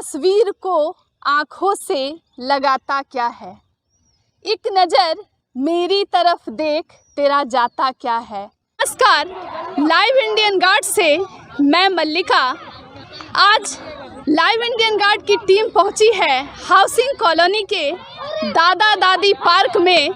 तस्वीर को आँखों से लगाता क्या है। एक नज़र मेरी तरफ देख तेरा जाता क्या है। नमस्कार, लाइव इंडियन गार्ड से मैं मल्लिका। आज लाइव इंडियन गार्ड की टीम पहुंची है हाउसिंग कॉलोनी के दादा दादी पार्क में।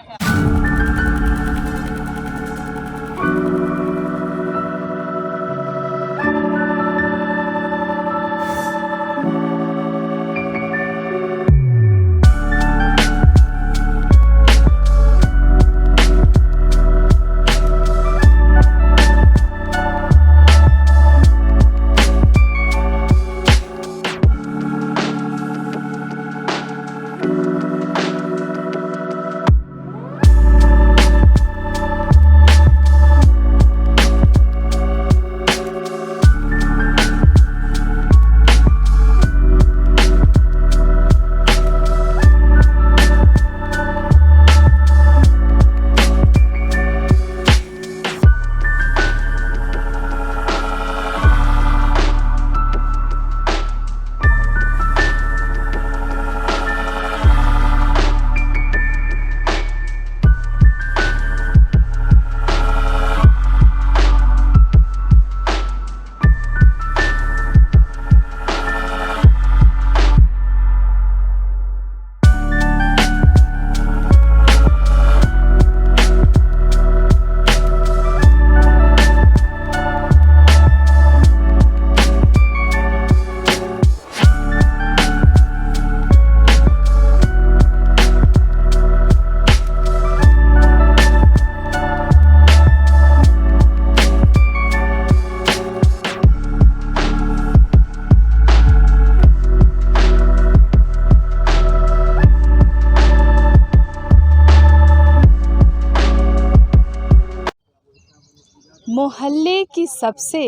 मोहल्ले की सबसे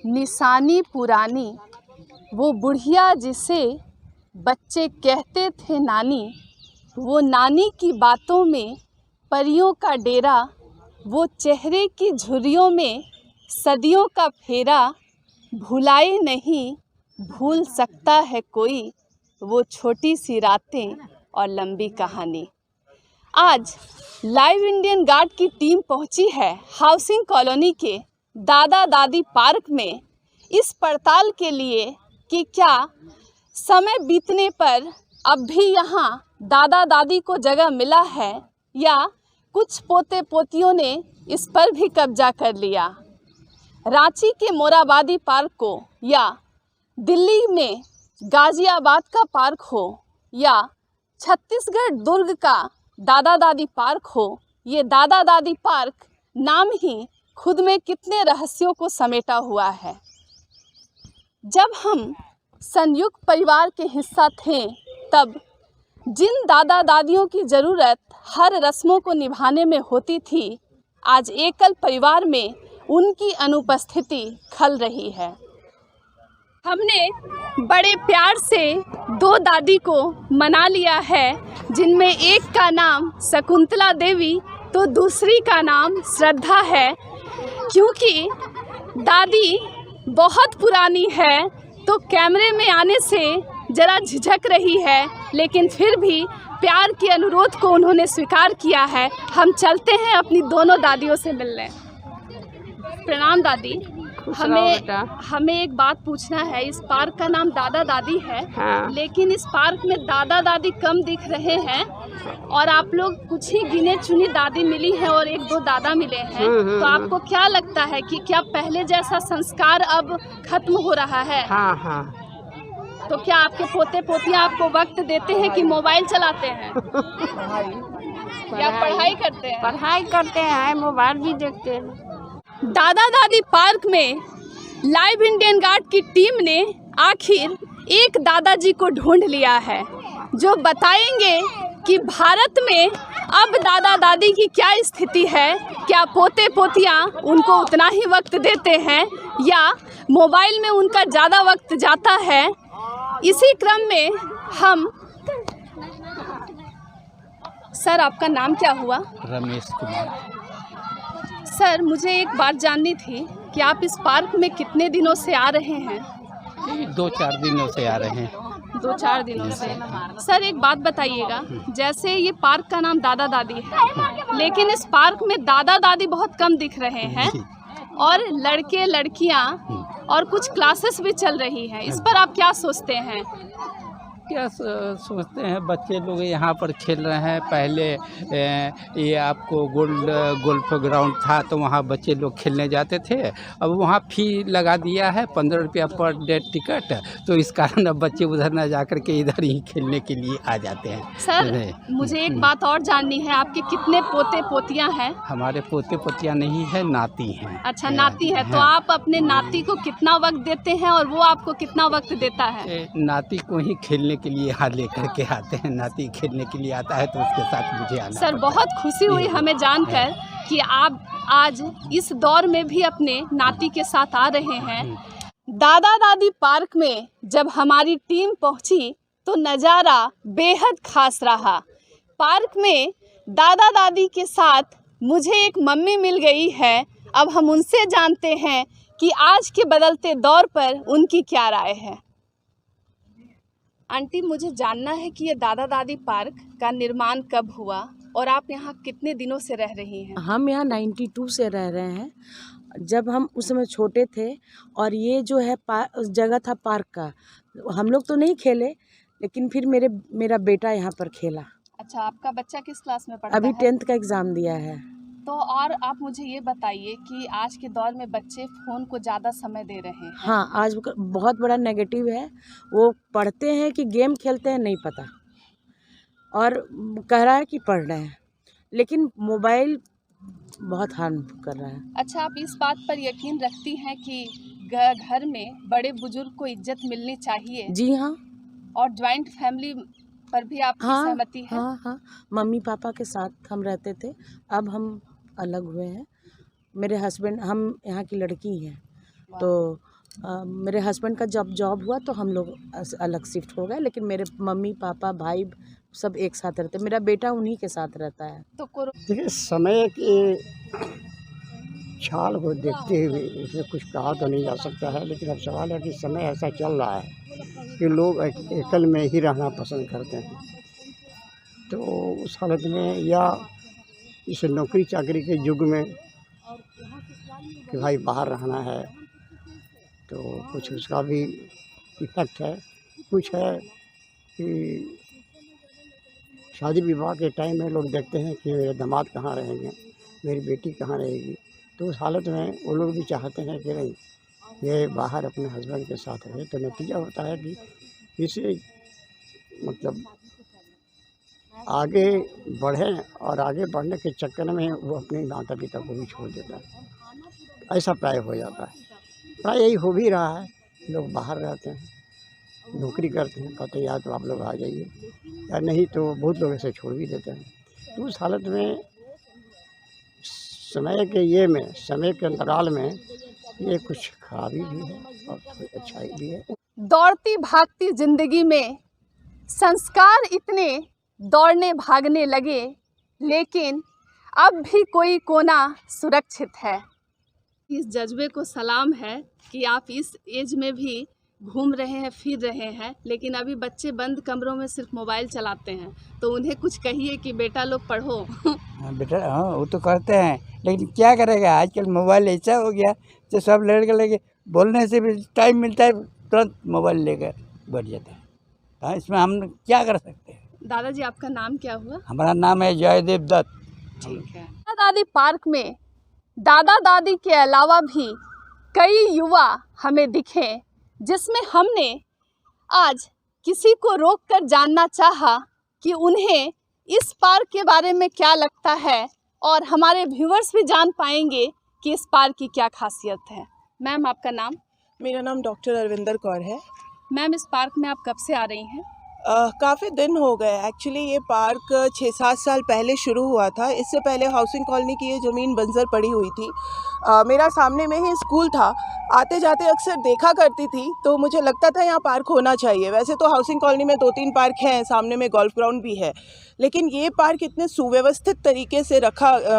निशानी पुरानी, वो बुढ़िया जिसे बच्चे कहते थे नानी। वो नानी की बातों में परियों का डेरा, वो चेहरे की झुर्रियों में सदियों का फेरा। भुलाए नहीं भूल सकता है कोई, वो छोटी सी रातें और लंबी कहानी। आज लाइव इंडियन गार्ड की टीम पहुंची है हाउसिंग कॉलोनी के दादा दादी पार्क में इस पड़ताल के लिए कि क्या समय बीतने पर अब भी यहां दादा दादी को जगह मिला है या कुछ पोते पोतियों ने इस पर भी कब्जा कर लिया। रांची के मोराबादी पार्क को या दिल्ली में गाजियाबाद का पार्क हो या छत्तीसगढ़ दुर्ग का दादा दादी पार्क हो, ये दादा दादी पार्क नाम ही खुद में कितने रहस्यों को समेटा हुआ है। जब हम संयुक्त परिवार के हिस्सा थे तब जिन दादा दादियों की ज़रूरत हर रस्मों को निभाने में होती थी, आज एकल परिवार में उनकी अनुपस्थिति खल रही है। हमने बड़े प्यार से दो दादी को मना लिया है, जिनमें एक का नाम शकुंतला देवी तो दूसरी का नाम श्रद्धा है। क्योंकि दादी बहुत पुरानी है तो कैमरे में आने से ज़रा झिझक रही है, लेकिन फिर भी प्यार के अनुरोध को उन्होंने स्वीकार किया है। हम चलते हैं अपनी दोनों दादियों से मिलने। प्रणाम दादी। हमें एक बात पूछना है। इस पार्क का नाम दादा दादी है, हाँ। लेकिन इस पार्क में दादा दादी कम दिख रहे हैं और आप लोग कुछ ही गिने चुनी दादी मिली है और एक दो दादा मिले हैं। तो आपको क्या लगता है कि क्या पहले जैसा संस्कार अब खत्म हो रहा है? हाँ हाँ। तो क्या आपके पोते पोतियाँ आपको वक्त देते हैं कि मोबाइल चलाते हैं या पढ़ाई करते हैं? पढ़ाई करते हैं, मोबाइल भी देखते हैं। दादा दादी पार्क में लाइव इंडियन गार्ड की टीम ने आखिर एक दादाजी को ढूंढ लिया है जो बताएंगे कि भारत में अब दादा दादी की क्या स्थिति है। क्या पोते पोतियाँ उनको उतना ही वक्त देते हैं या मोबाइल में उनका ज़्यादा वक्त जाता है। इसी क्रम में हम सर, आपका नाम क्या हुआ? रमेश कुमार। सर, मुझे एक बात जाननी थी कि आप इस पार्क में कितने दिनों से आ रहे हैं? 2-4 दिनों से आ रहे हैं। 2-4 दिनों से। सर एक बात बताइएगा, जैसे ये पार्क का नाम दादा दादी है, लेकिन इस पार्क में दादा दादी बहुत कम दिख रहे हैं और लड़के लड़कियां और कुछ क्लासेस भी चल रही हैं। इस पर आप क्या सोचते हैं? क्या सोचते हैं, बच्चे लोग यहाँ पर खेल रहे हैं। पहले ये आपको गोल्फ ग्राउंड था तो वहाँ बच्चे लोग खेलने जाते थे। अब वहाँ फ़ी लगा दिया है 15 रुपया पर डे टिकट, तो इस कारण अब बच्चे उधर ना जा कर के इधर ही खेलने के लिए आ जाते हैं। सर मुझे एक बात और जाननी है, आपके कितने पोते पोतियाँ हैं? हमारे पोते पोतियाँ नहीं है, नाती हैं। अच्छा नाती है, तो आप अपने नाती को कितना वक्त देते हैं और वो आपको कितना वक्त देता है? नाती को ही खेलने के लिए यहाँ लेकर के आते हैं। नाती खेलने के लिए आता है तो उसके साथ मुझे आना सर बहुत खुशी हुई हमें जानकर कि आप आज इस दौर में भी अपने नाती के साथ आ रहे हैं। दादा दादी पार्क में जब हमारी टीम पहुंची तो नज़ारा बेहद खास रहा। पार्क में दादा दादी के साथ मुझे एक मम्मी मिल गई है। अब हम उनसे जानते हैं कि आज के बदलते दौर पर उनकी क्या राय है। आंटी मुझे जानना है कि ये दादा दादी पार्क का निर्माण कब हुआ और आप यहाँ कितने दिनों से रह रही हैं? हम यहाँ 92 से रह रहे हैं। जब हम उस समय छोटे थे और ये जो है जगह था पार्क का, हम लोग तो नहीं खेले, लेकिन फिर मेरा बेटा यहाँ पर खेला। अच्छा आपका बच्चा किस क्लास में पढ़ता अभी है? 10th का एग्ज़ाम दिया है। तो और आप मुझे ये बताइए कि आज के दौर में बच्चे फ़ोन को ज़्यादा समय दे रहे हैं। हाँ, आज बहुत बड़ा नेगेटिव है। वो पढ़ते हैं कि गेम खेलते हैं नहीं पता, और कह रहा है कि पढ़ रहे हैं, लेकिन मोबाइल बहुत हार्म कर रहा है। अच्छा आप इस बात पर यकीन रखती हैं कि घर में बड़े बुजुर्ग को इज्जत मिलनी चाहिए? जी हाँ। और जॉइंट फैमिली पर भी आपकी सहमति है? हाँ, मम्मी पापा के साथ हम रहते थे, अब हम अलग हुए हैं। मेरे हस्बैंड, हम यहाँ की लड़की हैं, तो मेरे हस्बैंड का जब जॉब हुआ तो हम लोग अलग शिफ्ट हो गए, लेकिन मेरे मम्मी पापा भाई सब एक साथ रहते। मेरा बेटा उन्हीं के साथ रहता है। तो देखिए समय के छाल को देखते हुए इसमें कुछ कहा तो नहीं जा सकता है, लेकिन अब सवाल है कि समय ऐसा चल रहा है कि लोग एकल में ही रहना पसंद करते हैं। तो उस हालत में या इस नौकरी चाकरी के युग में कि भाई बाहर रहना है, तो कुछ उसका भी इफेक्ट है। कुछ है कि शादी विवाह के टाइम में लोग देखते हैं कि मेरे दामाद कहाँ रहेंगे, मेरी बेटी कहाँ रहेगी, तो उस हालत में वो लोग भी चाहते हैं कि नहीं ये बाहर अपने हस्बैंड के साथ रहे। तो नतीजा होता है कि इसे मतलब आगे बढ़ें, और आगे बढ़ने के चक्कर में वो अपने माता पिता को भी छोड़ देता है। ऐसा प्राय हो जाता है, प्राय यही हो भी रहा है। लोग बाहर रहते हैं, नौकरी करते हैं, कहते हैं या तो आप लोग आ जाइए, या नहीं तो बहुत लोग ऐसे छोड़ भी देते हैं। तो उस हालत में समय के अंतराल में ये कुछ खराबी भी है और थोड़ी अच्छाई भी है। दौड़ती भागती जिंदगी में संस्कार इतने दौड़ने भागने लगे, लेकिन अब भी कोई कोना सुरक्षित है। इस जज्बे को सलाम है कि आप इस एज में भी घूम रहे हैं, फिर रहे हैं, लेकिन अभी बच्चे बंद कमरों में सिर्फ मोबाइल चलाते हैं, तो उन्हें कुछ कहिए कि बेटा लोग पढ़ो। बेटा हाँ वो तो करते हैं, लेकिन क्या करेगा, आजकल मोबाइल ऐसा हो गया तो सब लड़के लेके बोलने से भी टाइम मिलता है तुरंत मोबाइल लेकर बैठ जाते हैं। हाँ इसमें हम क्या कर सकते हैं। दादाजी आपका नाम क्या हुआ? हमारा नाम है जयदेव दत्त। ठीक है। दादा दादी पार्क में दादा दादी के अलावा भी कई युवा हमें दिखे, जिसमें हमने आज किसी को रोककर जानना चाहा कि उन्हें इस पार्क के बारे में क्या लगता है, और हमारे व्यूअर्स भी जान पाएंगे कि इस पार्क की क्या खासियत है। मैम आपका नाम? मेरा नाम डॉक्टर अरविंदर कौर है। मैम इस पार्क में आप कब से आ रही हैं? काफ़ी दिन हो गए। एक्चुअली ये पार्क 6-7 साल पहले शुरू हुआ था। इससे पहले हाउसिंग कॉलोनी की ये ज़मीन बंजर पड़ी हुई थी। मेरा सामने में ही स्कूल था, आते जाते अक्सर देखा करती थी, तो मुझे लगता था यहाँ पार्क होना चाहिए। वैसे तो हाउसिंग कॉलोनी में 2-3 पार्क हैं, सामने में गोल्फ ग्राउंड भी है, लेकिन ये पार्क इतने सुव्यवस्थित तरीके से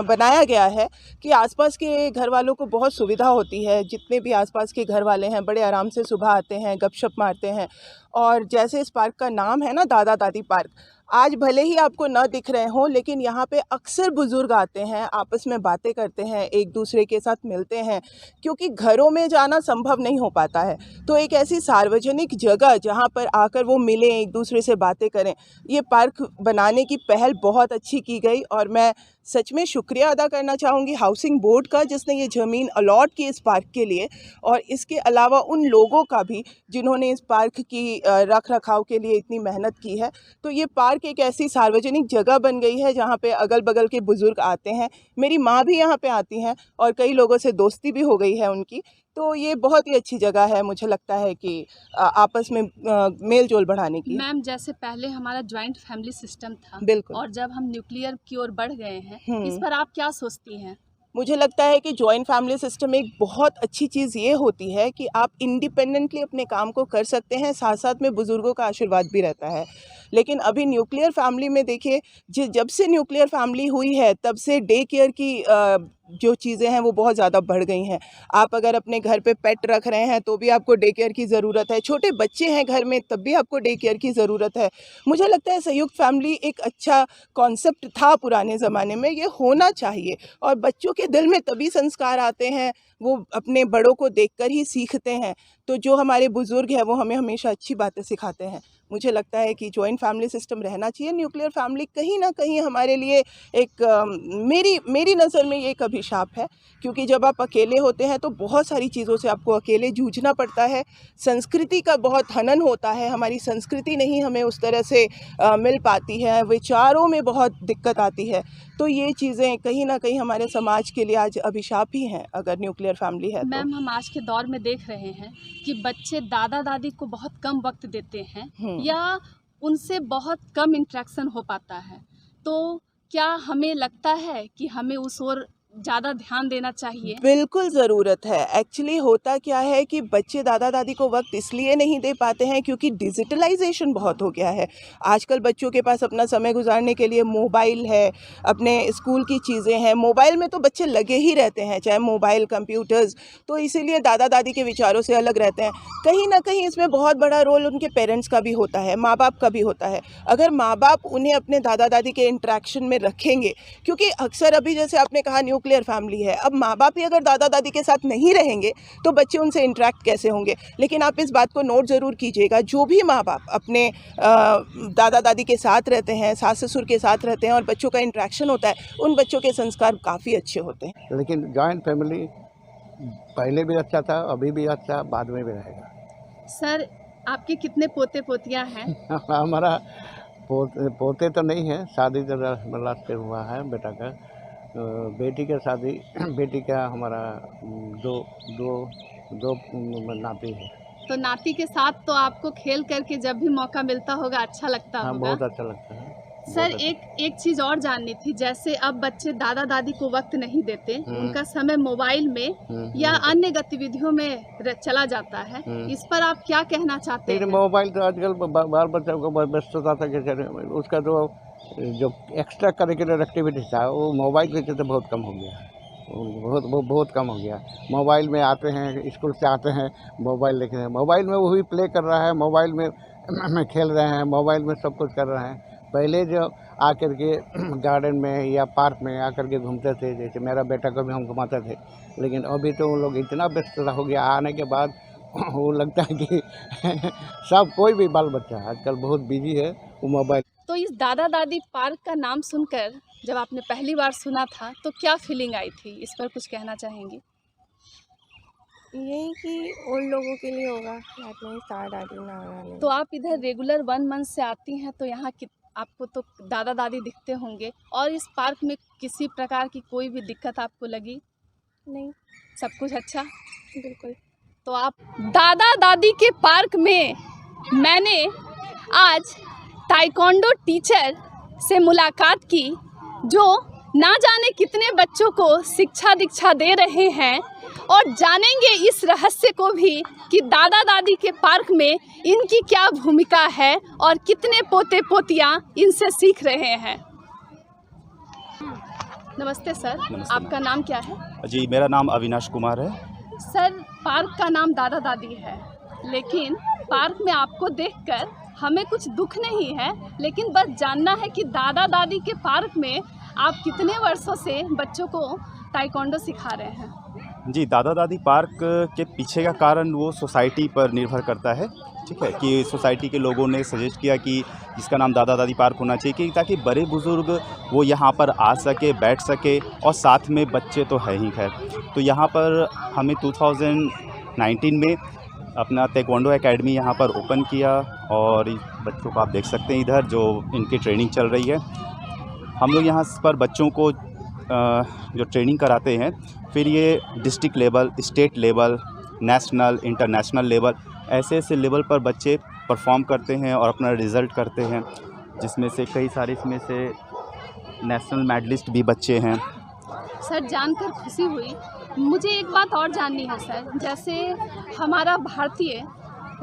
बनाया गया है कि आसपास के घर वालों को बहुत सुविधा होती है। जितने भी आसपास के घर वाले हैं बड़े आराम से सुबह आते हैं, गपशप मारते हैं, और जैसे इस पार्क का नाम है ना, दादा दादी पार्क, आज भले ही आपको न दिख रहे हों, लेकिन यहाँ पे अक्सर बुज़ुर्ग आते हैं, आपस में बातें करते हैं, एक दूसरे के साथ मिलते हैं, क्योंकि घरों में जाना संभव नहीं हो पाता है। तो एक ऐसी सार्वजनिक जगह जहाँ पर आकर वो मिलें, एक दूसरे से बातें करें, ये पार्क बनाने की पहल बहुत अच्छी की गई। और मैं सच में शुक्रिया अदा करना चाहूँगी हाउसिंग बोर्ड का, जिसने ये ज़मीन अलॉट की इस पार्क के लिए, और इसके अलावा उन लोगों का भी जिन्होंने इस पार्क की रख रखाव के लिए इतनी मेहनत की है। तो ये पार्क एक ऐसी सार्वजनिक जगह बन गई है जहाँ पे अगल बगल के बुज़ुर्ग आते हैं। मेरी माँ भी यहाँ पे आती हैं और कई लोगों से दोस्ती भी हो गई है उनकी। तो ये बहुत ही अच्छी जगह है, मुझे लगता है कि आपस में मेल जोल बढ़ाने की। मैम, जैसे पहले हमारा जॉइंट फैमिली सिस्टम था, बिल्कुल। और जब हम न्यूक्लियर की ओर बढ़ गए हैं, इस पर आप क्या सोचती हैं? मुझे लगता है कि जॉइंट फैमिली सिस्टम एक बहुत अच्छी चीज़ ये होती है कि आप इंडिपेंडेंटली अपने काम को कर सकते हैं, साथ साथ में बुज़ुर्गों का आशीर्वाद भी रहता है। लेकिन अभी न्यूक्लियर फैमिली में देखिए, जब से न्यूक्लियर फैमिली हुई है तब से डे केयर की जो चीज़ें हैं वो बहुत ज़्यादा बढ़ गई हैं। आप अगर अपने घर पे पेट रख रहे हैं तो भी आपको डे केयर की ज़रूरत है, छोटे बच्चे हैं घर में तब भी आपको डे केयर की ज़रूरत है। मुझे लगता है संयुक्त फैमिली एक अच्छा कॉन्सेप्ट था पुराने ज़माने में, ये होना चाहिए। और बच्चों के दिल में तभी संस्कार आते हैं, वो अपने बड़ों को देखकर ही सीखते हैं। तो जो हमारे बुज़ुर्ग हैं वो हमें हमेशा अच्छी बातें सिखाते हैं। मुझे लगता है कि जॉइंट फैमिली सिस्टम रहना चाहिए। न्यूक्लियर फैमिली कहीं ना कहीं हमारे लिए एक मेरी नज़र में ये एक अभिशाप है, क्योंकि जब आप अकेले होते हैं तो बहुत सारी चीज़ों से आपको अकेले जूझना पड़ता है। संस्कृति का बहुत हनन होता है, हमारी संस्कृति नहीं हमें उस तरह से मिल पाती है, विचारों में बहुत दिक्कत आती है। तो ये चीज़ें कहीं ना कहीं हमारे समाज के लिए आज अभिशाप ही हैं अगर न्यूक्लियर फैमिली है तो। मैम, हम आज के दौर में देख रहे हैं कि बच्चे दादा दादी को बहुत कम वक्त देते हैं, या उनसे बहुत कम इंटरेक्शन हो पाता है। तो क्या हमें लगता है कि हमें उस ओर ज़्यादा ध्यान देना चाहिए? बिल्कुल ज़रूरत है। एक्चुअली होता क्या है कि बच्चे दादा दादी को वक्त इसलिए नहीं दे पाते हैं क्योंकि डिजिटलाइजेशन बहुत हो गया है। आजकल बच्चों के पास अपना समय गुजारने के लिए मोबाइल है, अपने स्कूल की चीज़ें हैं, मोबाइल में तो बच्चे लगे ही रहते हैं, चाहे मोबाइल, कंप्यूटर्स। तो इसीलिए दादा दादी के विचारों से अलग रहते हैं। कहीं ना कहीं इसमें बहुत बड़ा रोल उनके पेरेंट्स का भी होता है, माँ बाप का भी होता है। अगर माँ बाप उन्हें अपने दादा दादी के इंटरेक्शन में रखेंगे, क्योंकि अक्सर अभी जैसे आपने कहा न्यूक्लियर फैमिली है, अब माँ बाप ही अगर दादा दादी के साथ नहीं रहेंगे तो बच्चे उनसे इंटरेक्ट कैसे होंगे। लेकिन आप इस बात को नोट ज़रूर कीजिएगा, जो भी माँ बाप अपने दादा दादी के साथ रहते हैं, सास ससुर के साथ रहते हैं और बच्चों का इंटरेक्शन होता है, उन बच्चों के संस्कार काफ़ी अच्छे होते हैं। लेकिन जॉइंट फैमिली पहले भी अच्छा था, अभी भी अच्छा, बाद में भी रहेगा। सर, आपके कितने पोते पोतियाँ हैं? हमारा पोते तो नहीं है, शादी तो लास्ट ईयर हुआ है बेटा का। बेटी का शादी, बेटी का हमारा दो नाती है। तो नाती के साथ तो आपको खेल करके जब भी मौका मिलता होगा अच्छा लगता हाँ, होगा। बहुत अच्छा लगता है। सर, एक चीज़ और जाननी थी, जैसे अब बच्चे दादा दादी को वक्त नहीं देते, उनका समय मोबाइल में या अन्य गतिविधियों में चला जाता है, इस पर आप क्या कहना चाहते हैं? मोबाइल तो आजकल बाल बच्चों को व्यस्तता था कि उसका जो एक्स्ट्रा करिकुलर एक्टिविटी था वो मोबाइल के चलते बहुत कम हो गया, बहुत कम हो गया। मोबाइल में आते हैं, स्कूल से आते हैं, मोबाइल देख रहे हैं, मोबाइल में वही प्ले कर रहा है, मोबाइल में खेल रहे हैं, मोबाइल में सब कुछ कर रहे हैं। पहले जो आकर के गार्डन में या पार्क में आकर के घूमते थे, जैसे मेरा बेटा को भी हम घुमाते थे, लेकिन अभी तो वो लोग इतना व्यस्त हो गया, आने के बाद वो लगता है कि सब कोई भी बाल बच्चा आजकल बहुत बिजी है वो मोबाइल। तो इस दादा दादी पार्क का नाम सुनकर जब आपने पहली बार सुना था तो क्या फीलिंग आई थी, इस पर कुछ कहना चाहेंगी? यही कि उन लोगों के लिए होगा, अपने दादा दादी नाना। तो आप इधर रेगुलर 1 मंथ से आती हैं, तो यहाँ आपको तो दादा दादी दिखते होंगे, और इस पार्क में किसी प्रकार की कोई भी दिक्कत आपको लगी? नहीं, सब कुछ अच्छा? बिल्कुल। तो आप दादा दादी के पार्क में मैंने आज ताइक्वांडो टीचर से मुलाकात की, जो ना जाने कितने बच्चों को शिक्षा दीक्षा दे रहे हैं, और जानेंगे इस रहस्य को भी कि दादा दादी के पार्क में इनकी क्या भूमिका है और कितने पोते पोतियाँ इनसे सीख रहे हैं। नमस्ते सर। नमस्ते। आपका नाम क्या है? जी, मेरा नाम अविनाश कुमार है। सर, पार्क का नाम दादा दादी है, लेकिन पार्क में आपको देखकर हमें कुछ दुख नहीं है, लेकिन बस जानना है कि दादा दादी के पार्क में आप कितने वर्षों से बच्चों को ताइक्वांडो सिखा रहे हैं? जी, दादा दादी पार्क के पीछे का कारण वो सोसाइटी पर निर्भर करता है, ठीक है, कि सोसाइटी के लोगों ने सजेस्ट किया कि इसका नाम दादा दादी पार्क होना चाहिए, कि ताकि बड़े बुज़ुर्ग वो यहाँ पर आ सके, बैठ सके, और साथ में बच्चे तो है ही खैर। तो यहाँ पर हमें 2019 में अपना ताइक्वांडो एकेडमी यहाँ पर ओपन किया, और बच्चों को आप देख सकते हैं इधर जो इनकी ट्रेनिंग चल रही है। हम लोग यहाँ पर बच्चों को जो ट्रेनिंग कराते हैं, फिर ये district level, state level, national, international level, ऐसे ऐसे लेवल पर बच्चे परफॉर्म करते हैं और अपना रिज़ल्ट करते हैं, जिसमें से कई सारे इसमें से नेशनल मेडलिस्ट भी बच्चे हैं। सर, जानकर खुशी हुई। मुझे एक बात और जाननी है सर, जैसे हमारा भारतीय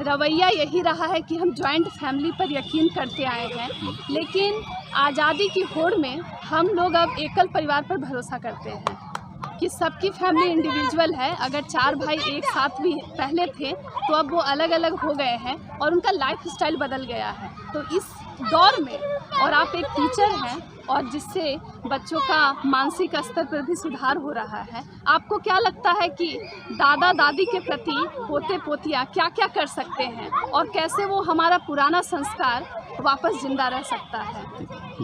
रवैया यही रहा है कि हम जॉइंट फैमिली पर यकीन करते आए हैं, लेकिन आज़ादी की होड़ में हम लोग अब एकल परिवार पर भरोसा करते हैं कि सबकी फैमिली इंडिविजुअल है। अगर 4 भाई एक साथ भी पहले थे तो अब वो अलग अलग हो गए हैं और उनका लाइफ स्टाइल बदल गया है। तो इस दौर में, और आप एक टीचर हैं और जिससे बच्चों का मानसिक स्तर पर भी सुधार हो रहा है, आपको क्या लगता है कि दादा दादी के प्रति पोते पोतियाँ क्या क्या कर सकते हैं और कैसे वो हमारा पुराना संस्कार वापस जिंदा रह सकता है?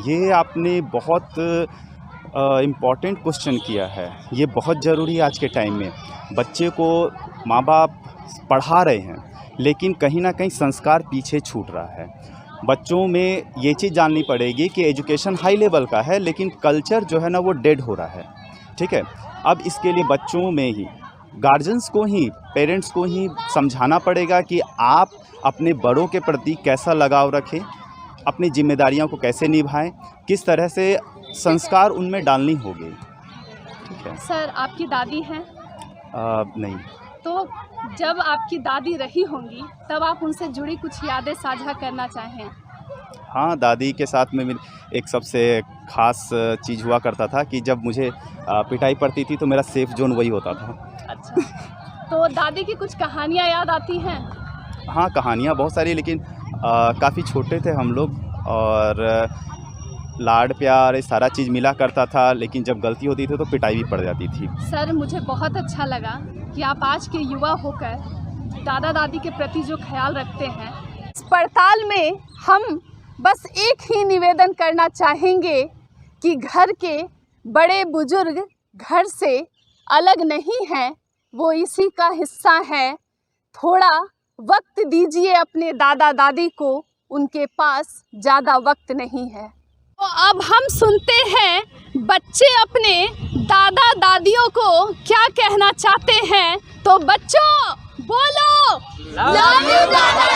ये आपने बहुत इम्पॉर्टेंट क्वेश्चन किया है। ये बहुत ज़रूरी है आज के टाइम में। बच्चे को माँ बाप पढ़ा रहे हैं, लेकिन कहीं ना कहीं संस्कार पीछे छूट रहा है। बच्चों में ये चीज़ जाननी पड़ेगी कि एजुकेशन हाई लेवल का है, लेकिन कल्चर जो है ना वो डेड हो रहा है, ठीक है। अब इसके लिए बच्चों में ही, गार्जियंस को ही, पेरेंट्स को ही समझाना पड़ेगा कि आप अपने बड़ों के प्रति कैसा लगाव रखें, अपनी जिम्मेदारियों को कैसे निभाएं, किस तरह से संस्कार उनमें डालनी होगी, ठीक है। सर, आपकी दादी हैं? नहीं। तो जब आपकी दादी रही होंगी तब आप उनसे जुड़ी कुछ यादें साझा करना चाहें? हाँ, दादी के साथ में मेरी एक सबसे ख़ास चीज़ हुआ करता था कि जब मुझे पिटाई पड़ती थी तो मेरा सेफ जोन वही होता था। अच्छा, तो दादी की कुछ कहानियाँ याद आती हैं? हाँ, कहानियाँ बहुत सारी, लेकिन काफ़ी छोटे थे हम लोग और लाड प्यार ये सारा चीज़ मिला करता था, लेकिन जब गलती होती थी तो पिटाई भी पड़ जाती थी। सर, मुझे बहुत अच्छा लगा कि आप आज के युवा होकर दादा दादी के प्रति जो ख्याल रखते हैं। इस पड़ताल में हम बस एक ही निवेदन करना चाहेंगे कि घर के बड़े बुजुर्ग घर से अलग नहीं हैं, वो इसी का हिस्सा है। थोड़ा वक्त दीजिए अपने दादा दादी को, उनके पास ज़्यादा वक्त नहीं है। तो अब हम सुनते हैं बच्चे अपने दादा दादियों को क्या कहना चाहते हैं। तो बच्चों बोलो, लव यू दादा।